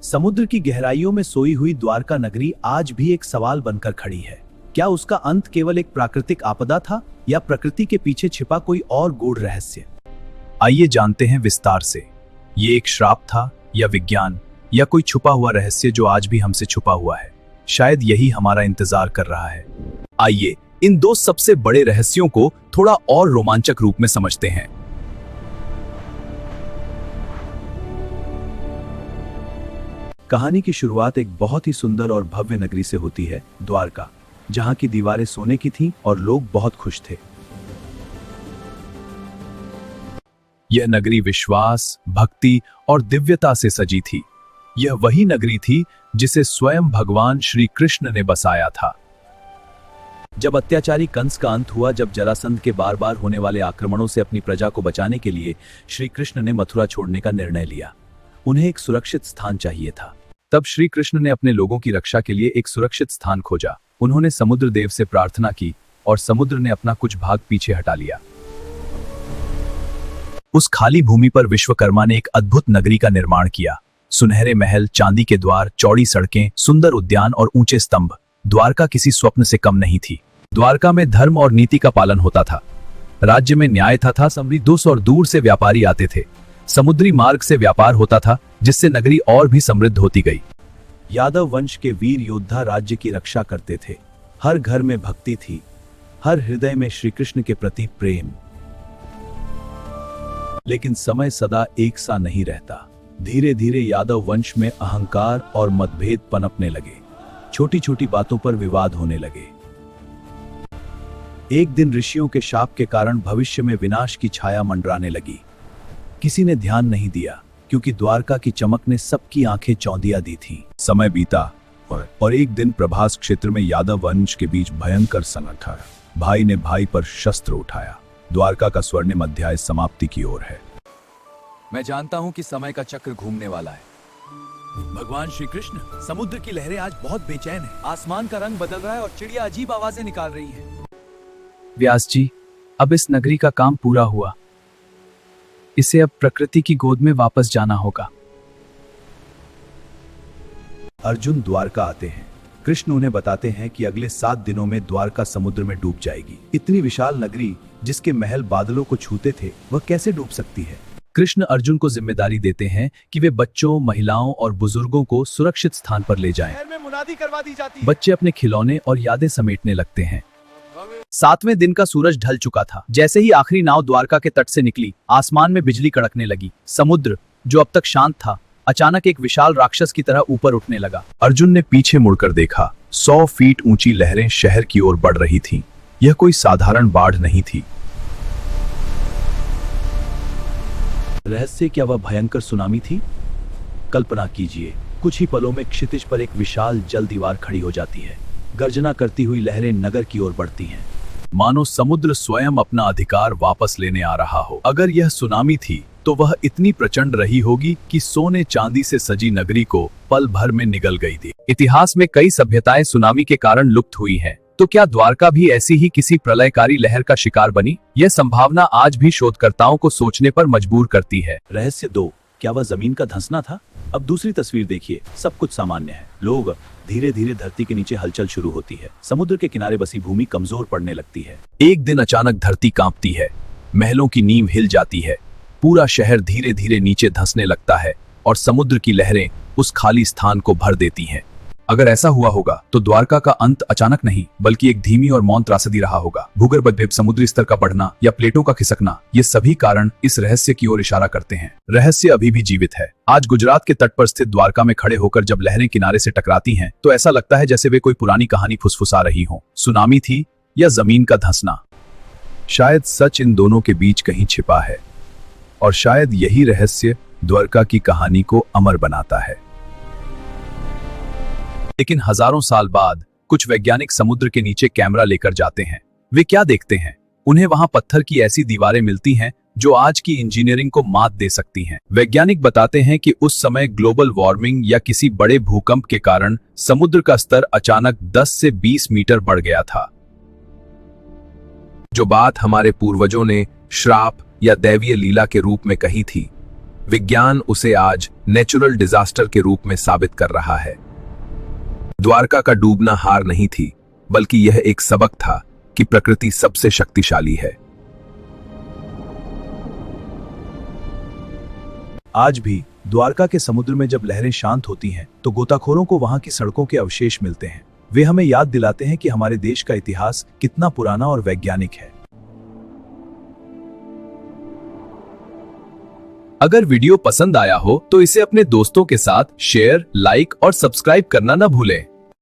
समुद्र की गहराइयों में सोई हुई द्वारका नगरी आज भी एक सवाल बनकर खड़ी है। क्या उसका अंत केवल एक प्राकृतिक आपदा था या प्रकृति के पीछे छिपा कोई और गूढ़ रहस्य? आइए जानते हैं विस्तार से। ये एक श्राप था या विज्ञान या कोई छुपा हुआ रहस्य जो आज भी हमसे छुपा हुआ है? शायद यही हमारा इंतजार कर रहा है। आइए इन दो सबसे बड़े रहस्यों को थोड़ा और रोमांचक रूप में समझते हैं। कहानी की शुरुआत एक बहुत ही सुंदर और भव्य नगरी से होती है, द्वारका, जहां की दीवारें सोने की थीं और लोग बहुत खुश थे। यह नगरी विश्वास, भक्ति और दिव्यता से सजी थी। यह वही नगरी थी जिसे स्वयं भगवान श्री कृष्ण ने बसाया था। जब अत्याचारी कंस का अंत हुआ, जब जरासंध के बार बार होने वाले आक्रमणों से अपनी प्रजा को बचाने के लिए श्री कृष्ण ने मथुरा छोड़ने का निर्णय लिया। उन्हें एक सुरक्षित स्थान चाहिए था। तब श्री कृष्ण ने अपने लोगों की रक्षा के लिए एक सुरक्षित स्थान खोजा। उन्होंने समुद्र देव से प्रार्थना की और समुद्र ने अपना कुछ भाग पीछे हटा लिया। उस खाली भूमि पर विश्वकर्मा ने एक अद्भुत नगरी का निर्माण किया। सुनहरे महल, चांदी के द्वार, चौड़ी सड़कें, सुंदर उद्यान और ऊंचे स्तंभ। द्वारका किसी स्वप्न से कम नहीं थी। द्वारका में धर्म और नीति का पालन होता था। राज्य में न्याय था, समृद्धि और दूर से व्यापारी आते थे। समुद्री मार्ग से व्यापार होता था, जिससे नगरी और भी समृद्ध होती गई। यादव वंश के वीर योद्धा राज्य की रक्षा करते थे। हर घर में भक्ति थी, हर हृदय में श्री कृष्ण के प्रति प्रेम। लेकिन समय सदा एक सा नहीं रहता। धीरे धीरे यादव वंश में अहंकार और मतभेद पनपने लगे। छोटी छोटी बातों पर विवाद होने लगे। एक दिन ऋषियों के शाप के कारण भविष्य में विनाश की छाया मंडराने लगी। किसी ने ध्यान नहीं दिया, क्योंकि द्वारका की चमक ने सबकी आंखें चौंधिया दी थी। समय बीता और एक दिन प्रभास क्षेत्र में यादव वंश के बीच भयंकर संकट आया। भाई ने भाई पर शस्त्र उठाया। द्वारका का स्वर्णिम अध्याय समाप्ति की ओर है। मैं जानता हूं कि समय का चक्र घूमने वाला है। भगवान श्री कृष्ण, समुद्र की लहरें आज बहुत बेचैन हैं। आसमान का रंग बदल रहा है और चिड़िया अजीब आवाजें निकाल रही हैं। व्यास जी, अब इस नगरी का काम पूरा हुआ। इसे अब प्रकृति की गोद में वापस जाना होगा। अर्जुन द्वारका आते हैं। कृष्ण उन्हें बताते हैं कि अगले 7 दिनों में द्वारका समुद्र में डूब जाएगी। इतनी विशाल नगरी, जिसके महल बादलों को छूते थे, वह कैसे डूब सकती है? कृष्ण अर्जुन को जिम्मेदारी देते हैं कि वे बच्चों, महिलाओं और बुजुर्गों को सुरक्षित स्थान पर ले जाएं। में मुनादी करवा दी जाती है। बच्चे अपने खिलौने और यादें समेटने लगते हैं। 7वें दिन का सूरज ढल चुका था। जैसे ही आखिरी नाव द्वारका के तट से निकली, आसमान में बिजली कड़कने लगी। समुद्र, जो अब तक शांत था, अचानक एक विशाल राक्षस की तरह ऊपर उठने लगा। अर्जुन ने पीछे मुड़कर देखा। 100 फीट ऊंची लहरें शहर की ओर बढ़ रही थीं। यह कोई साधारण बाढ़ नहीं थी। रहस्य, क्या वह भयंकर सुनामी थी? कल्पना कीजिए, कुछ ही पलों में क्षितिज पर एक विशाल जल दीवार खड़ी हो जाती है। गर्जना करती हुई लहरें नगर की ओर बढ़ती हैं, मानो समुद्र स्वयं अपना अधिकार वापस लेने आ रहा हो। अगर यह सुनामी थी, तो वह इतनी प्रचंड रही होगी कि सोने चांदी से सजी नगरी को पल भर में निगल गई थी। इतिहास में कई सभ्यताएं सुनामी के कारण लुप्त हुई हैं। तो क्या द्वारका भी ऐसी ही किसी प्रलयकारी लहर का शिकार बनी? यह संभावना आज भी शोधकर्ताओं को सोचने पर मजबूर करती है। रहस्य 2, क्या वह जमीन का धंसना था? अब दूसरी तस्वीर देखिए। सब कुछ सामान्य है। लोग धीरे धीरे धरती के नीचे हलचल शुरू होती है। समुद्र के किनारे बसी भूमि कमजोर पड़ने लगती है। एक दिन अचानक धरती कांपती है। महलों की नींव हिल जाती है। पूरा शहर धीरे धीरे नीचे धंसने लगता है और समुद्र की लहरें उस खाली स्थान को भर देती हैं। अगर ऐसा हुआ होगा, तो द्वारका का अंत अचानक नहीं, बल्कि एक धीमी और मौन त्रासदी रहा होगा। भूगर्भ भेद, समुद्री स्तर का बढ़ना या प्लेटों का खिसकना, ये सभी कारण इस रहस्य की ओर इशारा करते हैं। रहस्य अभी भी जीवित है। आज गुजरात के तट पर स्थित द्वारका में खड़े होकर जब लहरें किनारे से टकराती हैं, तो ऐसा लगता है जैसे वे कोई पुरानी कहानी फुसफुसा रही हो। सुनामी थी या जमीन का धंसना? शायद सच इन दोनों के बीच कहीं छिपा है, और शायद यही रहस्य द्वारका की कहानी को अमर बनाता है। लेकिन हजारों साल बाद कुछ वैज्ञानिक समुद्र के नीचे कैमरा लेकर जाते हैं। वे क्या देखते हैं? उन्हें वहां पत्थर की ऐसी दीवारें मिलती हैं जो आज की इंजीनियरिंग को मात दे सकती हैं। वैज्ञानिक बताते हैं कि उस समय ग्लोबल वार्मिंग या किसी बड़े भूकंप के कारण समुद्र का स्तर अचानक 10 से 20 मीटर बढ़ गया था। जो बात हमारे पूर्वजों ने श्राप या दैवीय लीला के रूप में कही थी, विज्ञान उसे आज नेचुरल डिजास्टर के रूप में साबित कर रहा है। द्वारका का डूबना हार नहीं थी, बल्कि यह एक सबक था कि प्रकृति सबसे शक्तिशाली है। आज भी द्वारका के समुद्र में जब लहरें शांत होती हैं, तो गोताखोरों को वहां की सड़कों के अवशेष मिलते हैं। वे हमें याद दिलाते हैं कि हमारे देश का इतिहास कितना पुराना और वैज्ञानिक है। अगर वीडियो पसंद आया हो तो इसे अपने दोस्तों के साथ शेयर, लाइक और सब्सक्राइब करना न भूलें।